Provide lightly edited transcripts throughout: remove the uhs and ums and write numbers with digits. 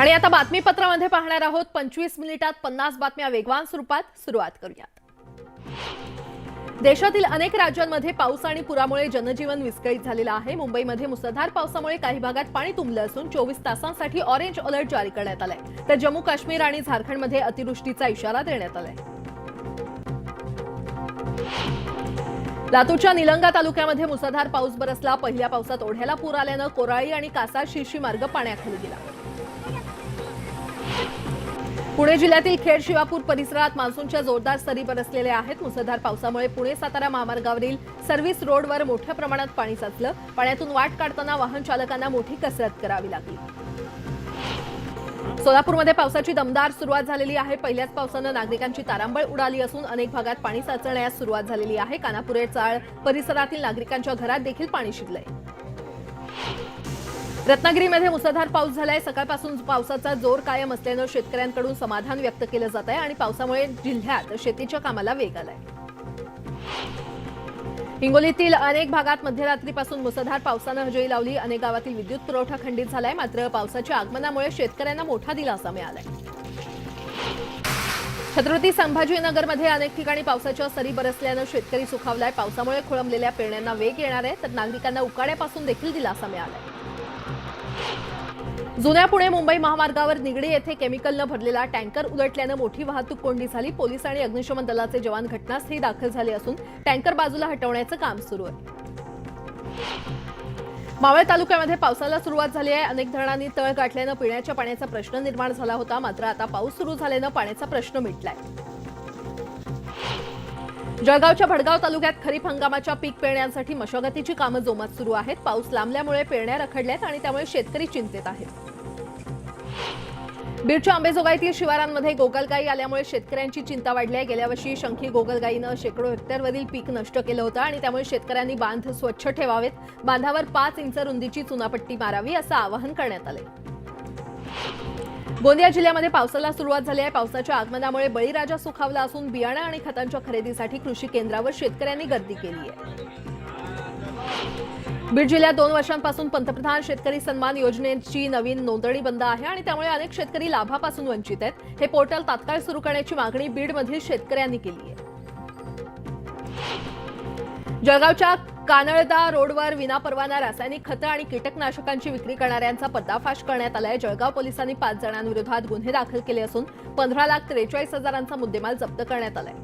आणि आता बातमीपत्रामध्ये पाहणार आहोत 25 मिनिटात 50 बातम्या वेगवान स्वरूपात सुरुवात करूयात। देशातील अनेक राज्यांमध्ये पाऊस आणि पुरामुळे जनजीवन विस्कळीत झालेलं आहे। मुंबईमध्ये मुसळधार पावसामुळे काही भागात पाणी तुंबलं असून 24 तासांसाठी ऑरेंज अलर्ट जारी करण्यात आलाय। तर जम्मू काश्मीर आणि झारखंडमध्ये अतिवृष्टीचा इशारा देण्यात आलाय। लातूरच्या निलंगा तालुक्यामध्ये मुसळधार पाऊस बरसला। पहिल्या पावसात ओढ्याला पूर आल्यानं कोराळी आणि कासार शिरशी मार्ग पाण्याखाली गेला। पुणे जिल्ह्यातील खेड शिवापूर परिसरात मान्सूनच्या जोरदार सरी बरसलेल्या आहेत। मुसळधार पावसामुळे पुणे सातारा महामार्गावरील सर्व्हिस रोडवर मोठ्या प्रमाणात पाणी साचलं। पाण्यातून वाट काढताना वाहन चालकांना मोठी कसरत करावी लागली। सोलापूरमध्ये पावसाची दमदार सुरुवात झालेली आहे। पहिल्याच पावसानं नागरिकांची तारांबळ उडाली असून अनेक भागात पाणी साचण्यास सुरुवात झालेली आहे। कानापुरे चाळ परिसरातील नागरिकांच्या घरात देखील पाणी शिरलंय। रत्नागिरीमध्ये मुसळधार पाऊस झालाय। सकाळपासून पावसाचा जोर कायम असल्यानं शेतकऱ्यांकडून समाधान व्यक्त केलं जात आहे आणि पावसामुळे जिल्ह्यात शेतीच्या कामाला वेग आलाय। हिंगोलीतील अनेक भागात मध्यरात्रीपासून मुसळधार पावसानं हजेरी लावली। अनेक गावातील विद्युत पुरवठा खंडित झालाय। मात्र पावसाच्या आगमनामुळे शेतकऱ्यांना मोठा दिलासा मिळालाय। छत्रपती संभाजीनगरमध्ये अनेक ठिकाणी पावसाच्या सरी बरसल्यानं शेतकरी सुखावलाय। पावसामुळे खोळंबलेल्या पेरण्यांना वेग येणार आहे, तर नागरिकांना उकाड्यापासून देखील दिलासा मिळालाय। जुन्या पुणे मुंबई महामार्गावर निगडी येथे केमिकलनं भरलेला टँकर उलटल्यानं मोठी वाहतूक कोंडी झाली। पोलीस आणि अग्निशमन दलाचे जवान घटनास्थळी दाखल झाले असून टँकर बाजूला हटवण्याचं काम सुरू आहे। मावळ तालुक्यामध्ये पावसाला सुरुवात झाली आहे। अनेक धरणांनी तळ गाठल्यानं पिण्याच्या पाण्याचा प्रश्न निर्माण झाला होता। मात्र आता पाऊस सुरू झाल्यानं पाण्याचा प्रश्न मिटलाय। जळगावच्या भडगाव तालुक्यात खरीप हंगामाच्या पीक पेरण्यांसाठी मशागतीची कामं जोमात सुरू आहेत। पाऊस लांबल्यामुळे पेरण्या रखडल्यात आणि त्यामुळे शेतकरी चिंतेत आहेत। बीडच्या अंबेजोगाईतील शिवारांमध्ये गोगलगाई आल्यामुळे शेतकऱ्यांची चिंता वाढली आहे। गेल्या वर्षी शंखी गोगलगाईनं शेकडो हेक्टरवरील पीक नष्ट केलं होतं आणि त्यामुळे शेतकऱ्यांनी बांध स्वच्छ ठेवावेत। बांधावर 5 इंच रुंदीची चुनापट्टी मारावी असं आवाहन करण्यात आलंय। गोंदिया जिल्ह्यामध्ये पावसाला सुरुवात झाली आहे। पावसाच्या आगमनामुळे बळीराजा सुखावला असून बियाणं आणि खतांच्या खरेदीसाठी कृषी केंद्रावर शेतकऱ्यांनी गर्दी केली आहे। बीड जिल्ह्यात 2 वर्षांपासून पंतप्रधान शेतकरी सन्मान योजनेची नवीन नोंदणी बंद आहे आणि त्यामुळे अनेक शेतकरी लाभापासून वंचित आहेत। हे पोर्टल तात्काळ सुरू करण्याची मागणी बीडमधील शेतकऱ्यांनी केली आहे। जळगावच्या कानळदा रोडवर विनापरवाना रासायनिक खतं आणि कीटकनाशकांची विक्री करणाऱ्यांचा पर्दाफाश करण्यात आलाय। जळगाव पोलिसांनी 5 जणांविरोधात गुन्हे दाखल केले असून 15,43,000चा मुद्देमाल जप्त करण्यात आलाय।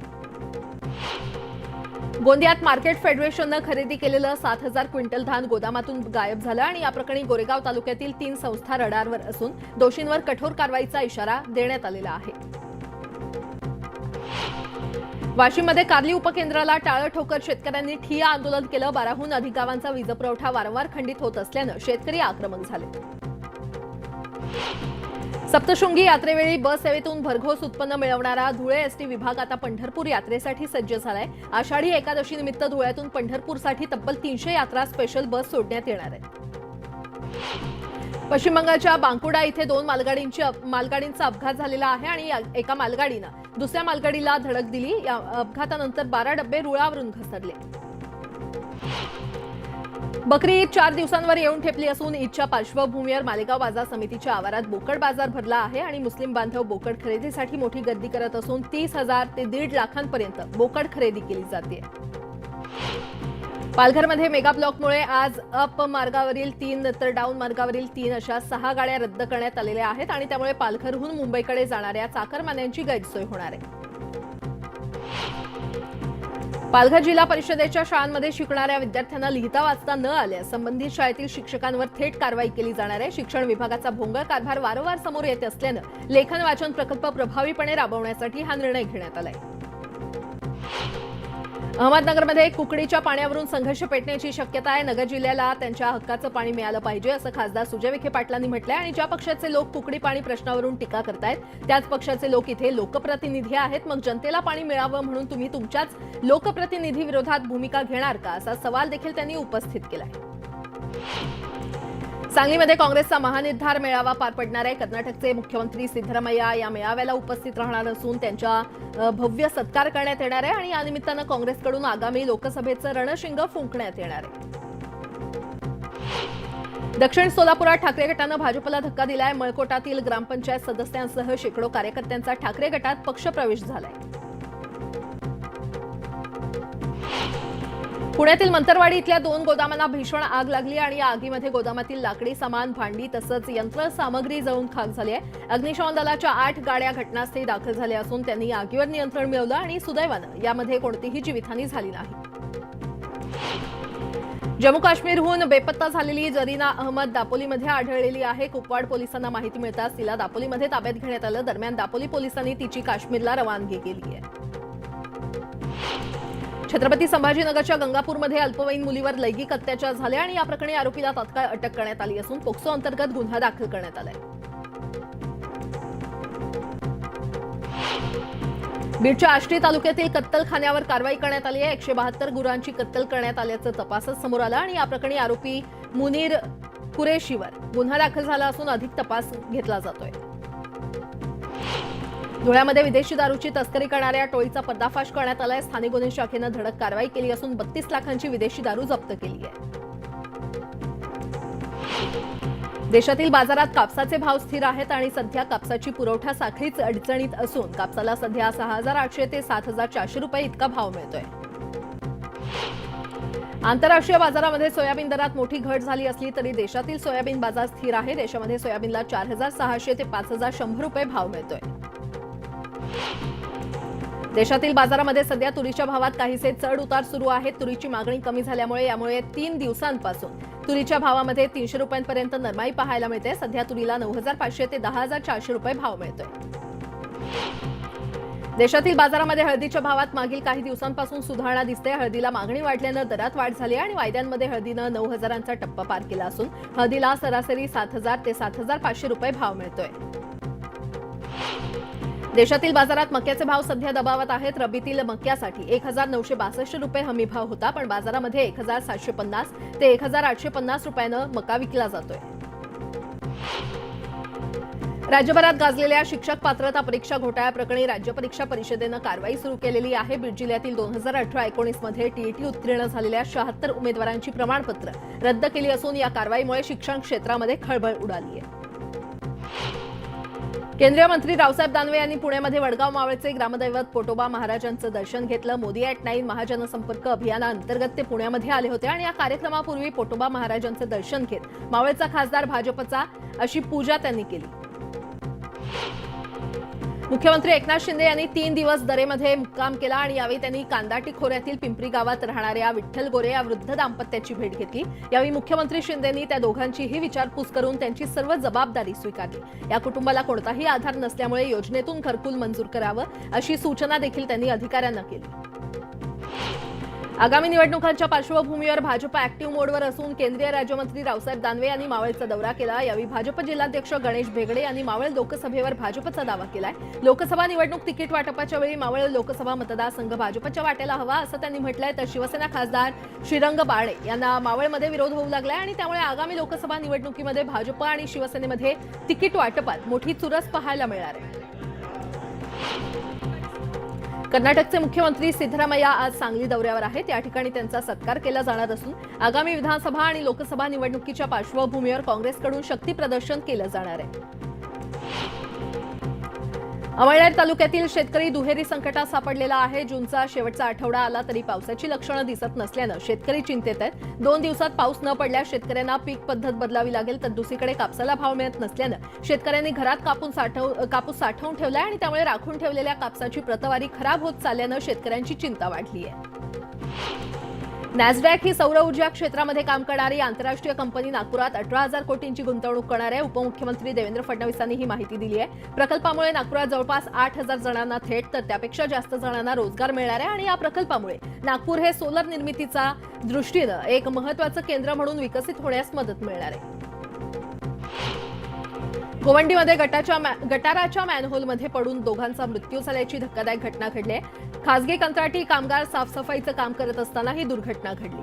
गोंदियात मार्केट फेडरेशननं खरेदी केलेलं 7,000 क्विंटल धान गोदामातून गायब झालं आणि या प्रकरणी गोरेगाव तालुक्यातील 3 संस्था रडारवर असून दोषींवर कठोर कारवाईचा इशारा देण्यात आलेला आहे। वाशिममध्ये कार्ली उपकेंद्राला टाळं ठोकत शेतकऱ्यांनी ठिय्या आंदोलन केलं। 12हून अधिक गावांचा वीजपुरवठा वारंवार खंडित होत असल्यानं शेतकरी आक्रमक झाले। सप्तशृंगी यात्रेवेळी बस सेवेतून भरघोस उत्पन्न मिळवणारा धुळे एसटी विभाग आता पंढरपूर यात्रेसाठी सज्ज झालाय। आषाढी एकादशी निमित्त धुळ्यातून पंढरपूरसाठी तब्बल 300 यात्रा स्पेशल बस सोडण्यात येणार आहेत। पश्चिम बंगालच्या बांकुडा इथे 2 मालगाडींचा अपघात झालेला आहे आणि एका मालगाडीनं दुसऱ्या मालगाडीला धडक दिली। या अपघातानंतर 12 डबे रुळावरून घसरले। बकरी ईद 4 दिवसांवर येऊन ठेपली असून ईदच्या पार्श्वभूमीवर मालेगाव बाजार समितीच्या आवारात बोकड बाजार भरला आहे आणि मुस्लिम बांधव बोकड खरेदीसाठी मोठी गर्दी करत असून 30,000 ते 1.5 लाखांपर्यंत बोकड खरेदी केली जाते। पालघरमध्ये मेगा ब्लॉकमुळे आज अप मार्गावरील 3 तर डाऊन मार्गावरील 3 अशा 6 गाड्या रद्द करण्यात आलेल्या आहेत आणि त्यामुळे पालघरहून मुंबईकडे जाणाऱ्या चाकरमान्यांची गैरसोय होणार आहे। पालघर जिल्हा परिषदेच्या शाळांमध्ये शिकणाऱ्या विद्यार्थ्यांना लिहिता वाचता न आल्यास संबंधित शाळेतील शिक्षकांवर थेट कारवाई केली जाणार आहे। शिक्षण विभागाचा भोंगळ कारभार वारंवार समोर येत असल्यानं लेखन वाचन प्रकल्प प्रभावीपणे राबवण्यासाठी हा निर्णय घेण्यात आलाय। अहमदनगरमध्ये कुकडीच्या पाण्यावरून संघर्ष पेटण्याची शक्यता आहे। नगर जिल्ह्याला त्यांच्या हक्काचं पाणी मिळालं पाहिजे असं खासदार सुजय विखे पाटलांनी म्हटलंय आणि ज्या पक्षाचे लोक कुकडी पाणी प्रश्नावरून टीका करतायत त्याच पक्षाचे लोक इथे लोकप्रतिनिधी आहेत। मग जनतेला पाणी मिळावं म्हणून तुम्ही तुमच्याच लोकप्रतिनिधी विरोधात भूमिका घेणार का असा सवाल देखील त्यांनी उपस्थित केलाय। सांगलीमध्ये काँग्रेसचा महानिर्धार मेळावा पार पडणार आहे। कर्नाटकचे मुख्यमंत्री सिद्धरामय्या या मेळाव्याला उपस्थित राहणार असून त्यांच्या भव्य सत्कार करण्यात येणार आहे आणि या निमित्तानं काँग्रेसकडून आगामी लोकसभेचं रणशिंग फुंकण्यात येणार आहे। दक्षिण सोलापुरात ठाकरे गटानं भाजपला धक्का दिलाय। मळकोटातील ग्रामपंचायत सदस्यांसह शेकडो कार्यकर्त्यांचा ठाकरे गटात पक्षप्रवेश झालाय। पुण्यातील मंतरवाडी इथल्या 2 गोदामांना भीषण आग लागली आणि या आगीमध्ये गोदामातील लाकडी सामान, भांडी तसंच यंत्रसामग्री जळून खाक झाली आहे। अग्निशमन दलाच्या 8 गाड्या घटनास्थळी दाखल झाल्या असून त्यांनी आगीवर नियंत्रण मिळवलं आणि सुदैवानं यामध्ये कोणतीही जीवितहानी झाली नाही। जम्मू काश्मीरहून बेपत्ता झालेली जरीना अहमद दापोलीमध्ये आढळलेली आहे। कुपवाड पोलिसांना माहिती मिळताच तिला दापोलीमध्ये ताब्यात घेण्यात आलं। दरम्यान दापोली पोलिसांनी तिची काश्मीरला रवानगी केली आहे। छत्रपती संभाजीनगरच्या गंगापूरमध्ये अल्पवयीन मुलीवर लैंगिक अत्याचार झाले आणि या प्रकरणी आरोपीला तात्काळ अटक करण्यात आली असून पोक्सो अंतर्गत गुन्हा दाखल करण्यात आलाय। बीडच्या आष्टी तालुक्यातील कत्तलखान्यावर कारवाई करण्यात आली आहे। 172 गुरांची कत्तल करण्यात आल्याचं तपासात समोर आलं आणि या प्रकरणी आरोपी मुनीर कुरेशीवर गुन्हा दाखल झाला असून अधिक तपास घेतला जातोय। धुळ्यामध्ये विदेशी दारूची तस्करी करणाऱ्या टोळीचा पर्दाफाश करण्यात आलाय। स्थानिक गुन्हे शाखेनं धडक कारवाई केली असून 32 लाखांची विदेशी दारू जप्त केली आहे। देशातील बाजारात कापसाचे भाव स्थिर आहेत आणि सध्या कापसाची पुरवठा साखळीच अडचणीत असून कापसाला सध्या 6,800 ते 7,400 रुपये इतका भाव मिळतोय। आंतरराष्ट्रीय बाजारामध्ये सोयाबीन दरात मोठी घट झाली असली तरी देशातील सोयाबीन बाजार स्थिर आहे। देशामध्ये सोयाबीनला 4,600 ते 5,100 रुपये भाव मिळतोय। देशातील बाजारामध्ये सध्या तुरीच्या भावात काहीसे चढ उतार सुरू आहेत। तुरीची मागणी कमी झाल्यामुळे यामुळे 3 दिवसांपासून तुरीच्या भावामध्ये 300 रुपयांपर्यंत नरमाई पाहायला मिळते। सध्या तुरीला 9,500 ते 10,400 रुपये भाव मिळतोय। देशातील बाजारामध्ये हळदीच्या भावात मागील काही दिवसांपासून सुधारणा दिसते। हळदीला मागणी वाढल्यानं दरात वाढ झाली आणि वायद्यांमध्ये हळदीनं 9,000चा टप्पा पार केला असून हळदीला सरासरी 7,000 ते 7,500 रुपये भाव मिळतोय। देशातील बाजारात मक्याचे भाव सध्या दबावात आहेत। रब्बीतील मक्यासाठी 1,962 रुपये हमी भाव होता, पण बाजारामध्ये 1,750 ते 1,850 रुपयानं मका विकला जातोय। राज्यभरात गाजलेल्या शिक्षक पात्रता परीक्षा घोटाळ्याप्रकरणी राज्य परीक्षा परिषदेनं कारवाई सुरू केलेली आहे। बीड जिल्ह्यातील 2018-19 मध्ये टीईटी उत्तीर्ण झालेल्या 76 उमेदवारांची प्रमाणपत्र रद्द केली असून या कारवाईमुळे शिक्षण क्षेत्रामध्ये खळबळ उडाली आहे। केंद्रीय मंत्री रावसाहेब दानवे यांनी पुण्यामध्ये वडगाव मावळचे ग्रामदैवत पोटोबा महाराजांचं दर्शन घेतलं। मोदी @9 महाजनसंपर्क अभियानाअंतर्गत ते पुण्यामध्ये आले होते आणि या कार्यक्रमापूर्वी पोटोबा महाराजांचं दर्शन घेत मावळचा खासदार भाजपचा अशी पूजा त्यांनी केली। मुख्यमंत्री एकनाथ शिंदे यांनी 3 दिवस दरेमध्ये मुक्काम केला आणि यावेळी त्यांनी कांदाटी खोऱ्यातील पिंपरी गावात राहणाऱ्या विठ्ठल गोरे या वृद्ध दाम्पत्याची भेट घेतली। यावेळी मुख्यमंत्री शिंदेंनी त्या दोघांचीही विचारपूस करून त्यांची सर्व जबाबदारी स्वीकारली। या कुटुंबाला कोणताही आधार नसल्यामुळे योजनेतून घरकुल मंजूर करावं अशी सूचना देखील त्यांनी अधिकाऱ्यांना केली। आगामी निवडणुकांच्या पार्श्वभूमीवर भाजप ऍक्टिव्ह मोडवर असून केंद्रीय राज्यमंत्री रावसाहेब दानवे यांनी मावळचा दौरा केला। यावेळी भाजप जिल्हाध्यक्ष गणेश भेगडे यांनी मावळ लोकसभेवर भाजपचा दावा केलाय। लोकसभा निवडणूक तिकीट वाटपाच्या वेळी मावळ लोकसभा मतदारसंघ भाजपच्या वाट्याला हवा असं त्यांनी म्हटलंय। तर शिवसेना खासदार श्रीरंग बारणे यांना मावळमध्ये विरोध होऊ लागलाय आणि त्यामुळे आगामी लोकसभा निवडणुकीमध्ये भाजप आणि शिवसेनेमध्ये तिकीट वाटपात मोठी चुरस पाहायला मिळणार आहे। कर्नाटकचे मुख्यमंत्री सिद्धरामय्या आज सांगली दौऱ्यावर आहेत। या ठिकाणी त्यांचा सत्कार केला जाणार असून आगामी विधानसभा आणि लोकसभा निवडणुकीच्या पार्श्वभूमीवर काँग्रेसकडून शक्ती प्रदर्शन केलं जाणार आहे। अमळनेर तालुक्यातील शेतकरी दुहेरी संकटात सापडलेला आहे। जूनचा शेवटचा आठवडा आला तरी पावसाची लक्षणं दिसत नसल्यानं शेतकरी चिंतेत आहेत। 2 दिवसात पाऊस न पडल्यास शेतकऱ्यांना पीक पद्धत बदलावी लागेल, तर दुसरीकडे कापसाला भाव मिळत नसल्यानं शेतकऱ्यांनी घरात कापूस साठवून ठेवलाय आणि त्यामुळे राखून ठेवलेल्या कापसाची प्रतवारी खराब होत चालल्यानं शेतकऱ्यांची चिंता वाढली आहे। नॅसडॅक ही सौर ऊर्जा क्षेत्रामध्ये काम करणारी आंतरराष्ट्रीय कंपनी नागपुरात 18,000 कोटींची गुंतवणूक करणार आहे। उपमुख्यमंत्री देवेंद्र फडणवीसांनी ही माहिती दिली आहे। प्रकल्पामुळे नागपुरात जवळपास 8,000 जणांना थेट तर त्यापेक्षा जास्त जणांना रोजगार मिळणार आहे आणि या प्रकल्पामुळे नागपूर हे सोलर निर्मितीच्या दृष्टीनं एक महत्त्वाचं केंद्र म्हणून विकसित होण्यास मदत मिळणार आहे। गोवंडीमध्ये गटाराच्या मॅनहोलमध्ये पडून दोघांचा मृत्यू झाल्याची धक्कादायक घटना घडली आहे। खासगी कंत्राटी कामगार साफसफाईचं काम करत असताना ही दुर्घटना घडली।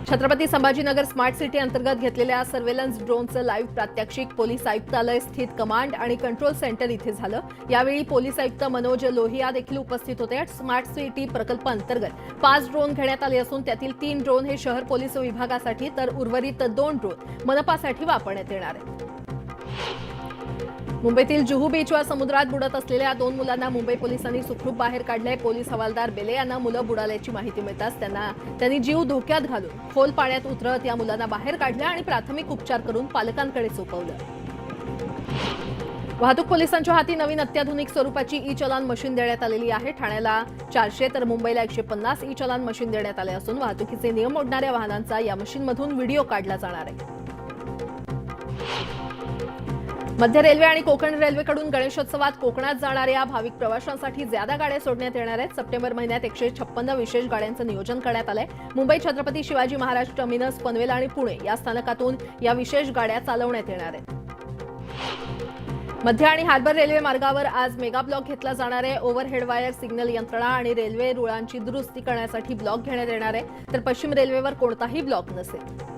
छत्रपती संभाजीनगर स्मार्ट सिटी अंतर्गत घेतलेल्या सर्व्हेलन्स ड्रोनचं लाईव्ह प्रात्यक्षिक पोलीस आयुक्तालय स्थित कमांड आणि कंट्रोल सेंटर इथे झालं। यावेळी पोलीस आयुक्त मनोज लोहिया देखील उपस्थित होते। स्मार्ट सिटी प्रकल्प अंतर्गत 5 ड्रोन घेण्यात आले असून त्यातील 3 ड्रोन हे शहर पोलीस विभागासाठी तर उर्वरित 2 ड्रोन मनपासाठी वापरण्यात येणार आहेत। मुंबईतील जुहू बीचवर समुद्रात बुडत असलेल्या 2 मुलांना मुंबई पोलिसांनी सुखरूप बाहेर काढले। पोलीस हवालदार बेले यांना मुलं बुडाल्याची माहिती मिळताच त्यांनी जीव धोक्यात घालून खोल पाण्यात उतरत या मुलांना बाहेर काढलं आणि प्राथमिक उपचार करून पालकांकडे सोपवलं। वाहतूक पोलिसांच्या हाती नवीन अत्याधुनिक स्वरूपाची ई चलान मशीन देण्यात आलेली आहे। ठाण्याला 400 तर मुंबईला 150 ई चलान मशीन देण्यात आले असून वाहतुकीचे नियम मोडणाऱ्या वाहनांचा या मशीनमधून व्हिडिओ काढला जाणार आहे। मध्य रेल्वे आणि कोकण रेल्वेकडून गणेशोत्सवात कोकणात जाणाऱ्या भाविक प्रवाशांसाठी ज्यादा गाड्या सोडण्यात येणार आहेत। सप्टेंबर महिन्यात 156 विशेष गाड्यांचं नियोजन करण्यात आलंय। मुंबई छत्रपती शिवाजी महाराज टर्मिनस, पनवेल आणि पुणे या स्थानकातून या विशेष गाड्या चालवण्यात येणार आहेत। मध्य आणि हार्बर रेल्वे मार्गावर आज मेगा ब्लॉक घेतला जाणार आहे। ओव्हरहेड वायर, सिग्नल यंत्रणा आणि रेल्वे रुळांची दुरुस्ती करण्यासाठी ब्लॉक घेण्यात येणार आहे, तर पश्चिम रेल्वेवर कोणताही ब्लॉक नसेल।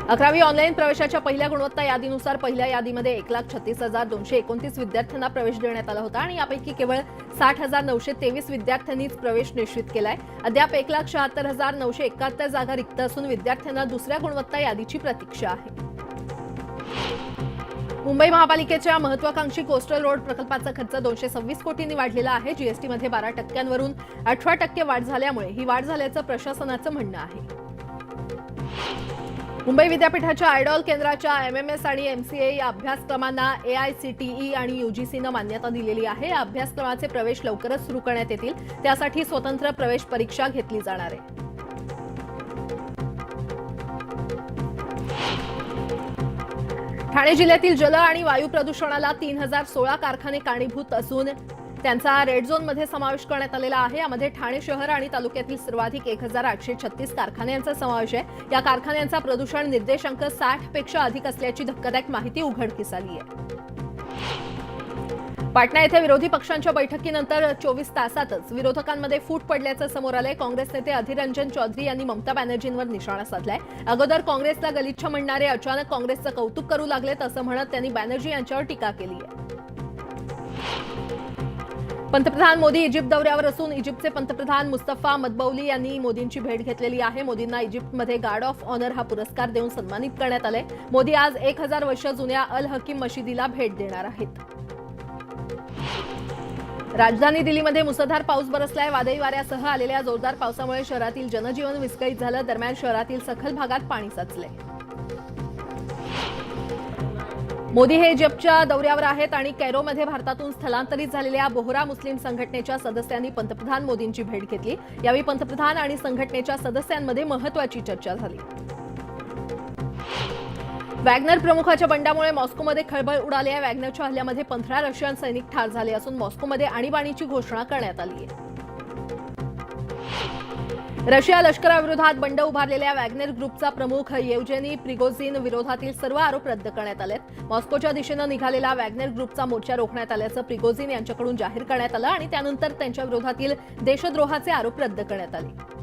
11वी ऑनलाईन प्रवेशाच्या पहिल्या गुणवत्ता यादीनुसार पहिल्या यादीमध्ये 1,36,229 विद्यार्थ्यांना प्रवेश देण्यात आला होता आणि यापैकी केवळ 60,923 विद्यार्थ्यांनीच प्रवेश निश्चित केलाय। अद्याप 1,76,971 जागा रिक्त असून विद्यार्थ्यांना दुसऱ्या गुणवत्ता यादीची प्रतीक्षा आहे। मुंबई महापालिकेच्या महत्वाकांक्षी कोस्टल रोड प्रकल्पाचा खर्च 226 कोटींनी वाढलेला आहे। जीएसटीमध्ये 12% 18% वाढ झाल्यामुळे ही वाढ झाल्याचं प्रशासनाचं म्हणणं आहे। मुंबई विद्यापीठाच्या आयडॉल केंद्राच्या एमएमएस आणि एमसीए या अभ्यासक्रमांना एआयसीटीई आणि यूजीसीनं मान्यता दिलेली आहे। या अभ्यासक्रमाचे प्रवेश लवकरच सुरू करण्यात येतील, त्यासाठी स्वतंत्र प्रवेश परीक्षा घेतली जाणार आहे। ठाणे जिल्ह्यातील जल आणि वायू प्रदूषणाला 3016 कारखाने कारणीभूत असून त्यांचा रेड झोनमध्ये समावेश करण्यात आलेला आहे। यामध्ये ठाणे शहर आणि तालुक्यातील सर्वाधिक 1836 कारखान्यांचा समावेश आहे। या कारखान्यांचा प्रदूषण निर्देशांक 60 पेक्षा अधिक असल्याची धक्कादायक माहिती उघडकीस आली आहे। पाटणा येथे विरोधी पक्षांच्या बैठकीनंतर 24 तासातच विरोधकांमध्ये फूट पडल्याचं समोर आलंय। काँग्रेस नेते अधीर रंजन चौधरी यांनी ममता बॅनर्जींवर निशाणा साधलाय। अगोदर काँग्रेसला गलिच्छ म्हणणारे अचानक काँग्रेसचं कौतुक करू लागलेत असं म्हणत त्यांनी बॅनर्जी यांच्यावर टीका केली आहे। पंतप्रधान मोदी इजिप्त दौऱ्यावर असून इजिप्तचे पंतप्रधान मुस्तफा मदबौली यांनी मोदींची भेट घेतलेली आहे। मोदींना इजिप्तमध्ये गार्ड ऑफ ऑनर हा पुरस्कार देऊन सन्मानित करण्यात आले। मोदी आज 1000 वर्ष जुन्या अल हकीम मशिदीला भेट देणार आहेत। राजधानी दिल्लीमध्ये मुसळधार पाऊस बरसलाय। वादळी वाऱ्यासह आलेल्या जोरदार पावसामुळे शहरातील जनजीवन विस्कळीत झालं। दरम्यान शहरातील सखल भागात पाणी साचलंय। मोदी हे इजिप्तच्या दौऱ्यावर आहेत आणि कैरोमध्ये भारतातून स्थलांतरित झालेल्या बोहरा मुस्लिम संघटनेच्या सदस्यांनी पंतप्रधान मोदींची भेट घेतली। यावेळी पंतप्रधान आणि संघटनेच्या सदस्यांमध्ये महत्त्वाची चर्चा झाली। वॅग्नर प्रमुखाच्या बंडामुळे मॉस्कोमध्ये खळबळ उडाली आहे। वॅग्नरच्या हल्ल्यामध्ये 15 रशियन सैनिक ठार झाले असून मॉस्कोमध्ये आणीबाणीची घोषणा करण्यात आली आहे। रशिया लष्कराविरोधात बंड उभारलेल्या वॅग्नर ग्रुपचा प्रमुख येवजेनी प्रिगोझिन विरोधातील सर्व आरोप रद्द करण्यात आलेत। मॉस्कोच्या दिशेनं निघालेला वॅग्नर ग्रुपचा मोर्चा रोखण्यात आल्याचं प्रिगोझिन यांच्याकडून जाहीर करण्यात आलं आणि त्यानंतर त्यांच्या विरोधातील देशद्रोहाचे आरोप रद्द करण्यात आले।